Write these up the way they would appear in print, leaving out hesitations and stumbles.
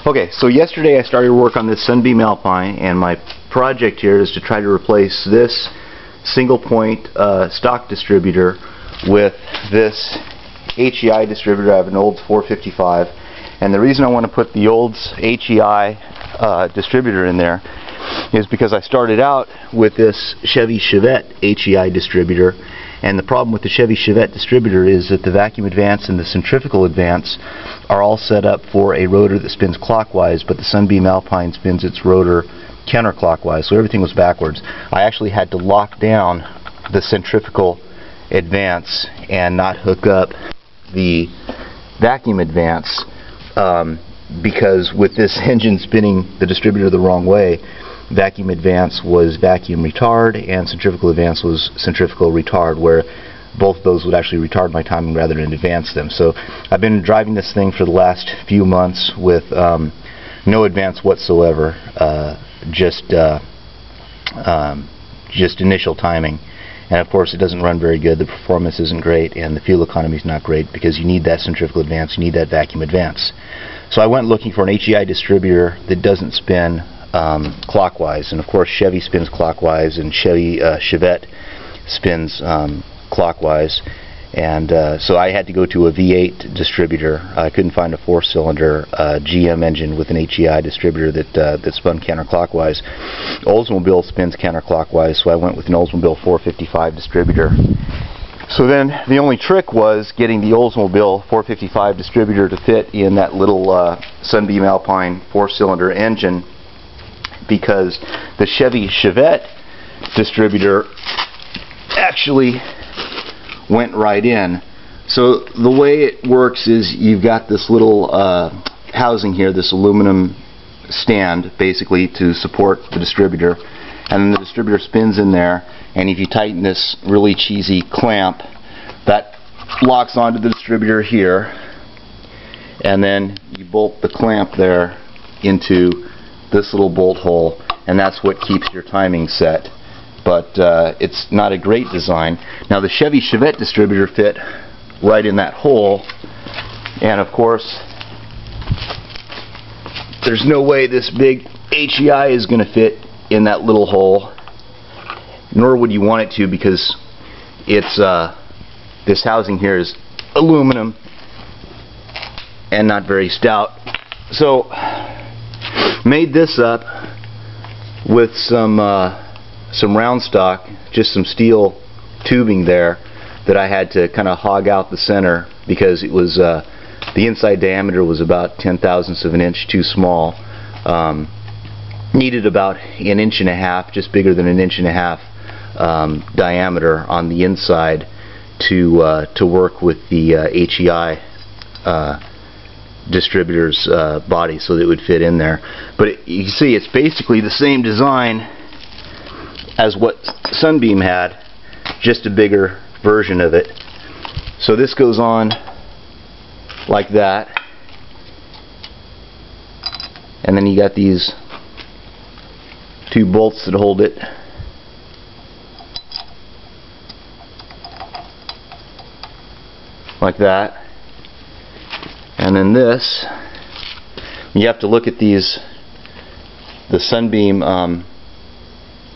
Okay, so yesterday I started work on this Sunbeam Alpine, and my project here is to try to replace this single point stock distributor with this HEI distributor. I have an Olds 455, and the reason I want to put the Olds HEI distributor in there is because I started out with this Chevy Chevette HEI distributor, and the problem with the Chevy Chevette distributor is that the vacuum advance and the centrifugal advance are all set up for a rotor that spins clockwise, but the Sunbeam Alpine spins its rotor counterclockwise, so everything was backwards. I actually had to lock down the centrifugal advance and not hook up the vacuum advance because with this engine spinning the distributor the wrong way, vacuum advance was vacuum retard and centrifugal advance was centrifugal retard, where both those would actually retard my timing rather than advance them. So I've been driving this thing for the last few months with no advance whatsoever, just initial timing. And of course it doesn't run very good, the performance isn't great, and the fuel economy is not great because you need that centrifugal advance, you need that vacuum advance. So I went looking for an HEI distributor that doesn't spin clockwise, and of course Chevy spins clockwise and Chevette spins clockwise, and so I had to go to a V8 distributor. I couldn't find a 4-cylinder GM engine with an HEI distributor that spun counterclockwise. Oldsmobile spins counterclockwise, so I went with an Oldsmobile 455 distributor. So then the only trick was getting the Oldsmobile 455 distributor to fit in that little Sunbeam Alpine 4-cylinder engine, because the Chevy Chevette distributor actually went right in. So the way it works is you've got this little housing here, this aluminum stand basically to support the distributor, and then the distributor spins in there, and if you tighten this really cheesy clamp, that locks onto the distributor here, and then you bolt the clamp there into this little bolt hole, and that's what keeps your timing set. But it's not a great design. Now the Chevy Chevette distributor fit right in that hole, and of course there's no way this big HEI is going to fit in that little hole, nor would you want it to, because it's this housing here is aluminum and not very stout. So made this up with some round stock, just some steel tubing there that I had to kind of hog out the center because it was the inside diameter was about 0.010 of an inch too small. Needed about 1.5 inches, just bigger than 1.5 inches diameter on the inside to work with the HEI distributor's body so that it would fit in there. But you can see it's basically the same design as what Sunbeam had, just a bigger version of it. So this goes on like that, and then you got these two bolts that hold it like that. And then this, you have to look at these, the Sunbeam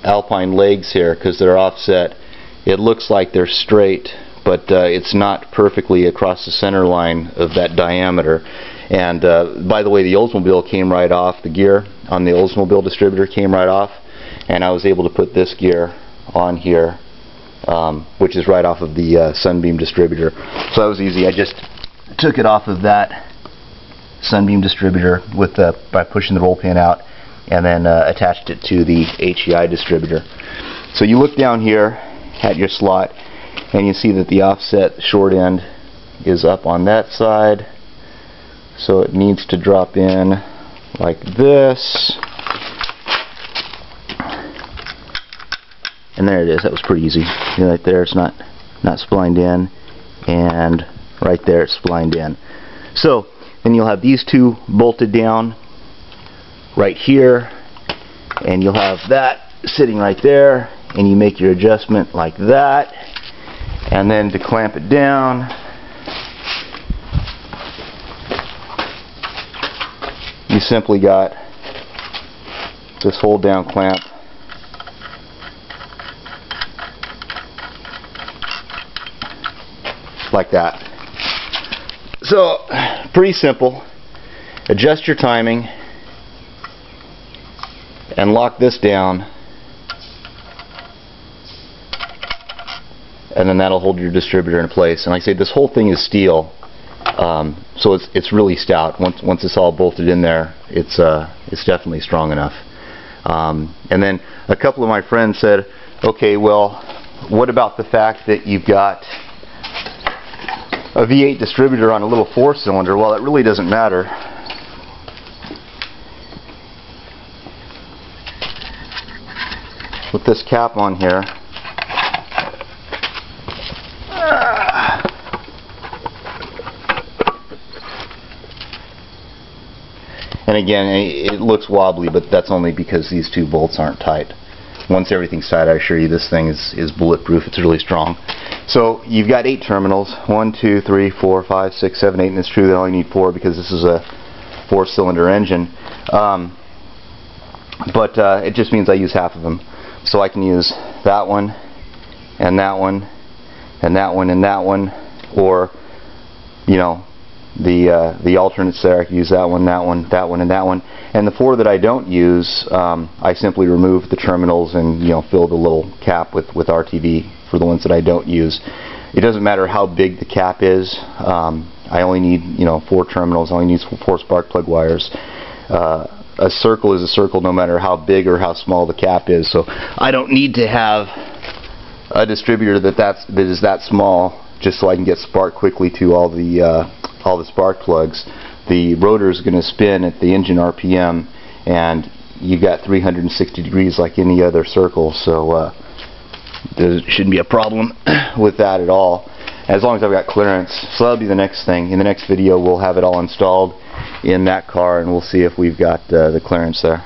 Alpine legs here, because they're offset. It looks like they're straight, but it's not perfectly across the center line of that diameter. And by the way, the Oldsmobile came right off. The gear on the Oldsmobile distributor came right off, and I was able to put this gear on here, which is right off of the Sunbeam distributor. So that was easy. I just took it off of that Sunbeam distributor with by pushing the roll pin out, and then attached it to the HEI distributor. So you look down here at your slot, and you see that the offset short end is up on that side, so it needs to drop in like this, and there it is. That was pretty easy. Right there, it's not splined in, and right there it's splined in. So then you'll have these two bolted down right here, and you'll have that sitting right there, and you make your adjustment like that, and then to clamp it down you simply got this hold down clamp like that. So pretty simple. Adjust your timing and lock this down, and then that'll hold your distributor in place. And like I say, this whole thing is steel, so it's really stout. Once it's all bolted in there, it's definitely strong enough. And then a couple of my friends said, okay, well, what about the fact that you've got a V8 distributor on a little 4-cylinder? Well, that really doesn't matter. With this cap on here, and again, it looks wobbly, but that's only because these two bolts aren't tight. Once everything's tight, I assure you this thing is bulletproof. It's really strong. So you've got 8 terminals, 1, 2, 3, 4, 5, 6, 7, 8, and it's true that I only need 4 because this is a 4-cylinder engine. But it just means I use half of them. So I can use that one, and that one, and that one, and that one, or, you know, the alternates there. I can use that one, that one, that one, and that one. And the 4 that I don't use, I simply remove the terminals and, you know, fill the little cap with RTV for the ones that I don't use. It doesn't matter how big the cap is. I only need, you know, 4 terminals. I only need 4 spark plug wires. A circle is a circle no matter how big or how small the cap is. So I don't need to have a distributor that is that small just so I can get spark quickly to all the spark plugs. The rotor is going to spin at the engine RPM, and you got 360 degrees like any other circle, so there shouldn't be a problem with that at all, as long as I've got clearance. So that'll be the next thing. In the next video we'll have it all installed in that car, and we'll see if we've got the clearance there.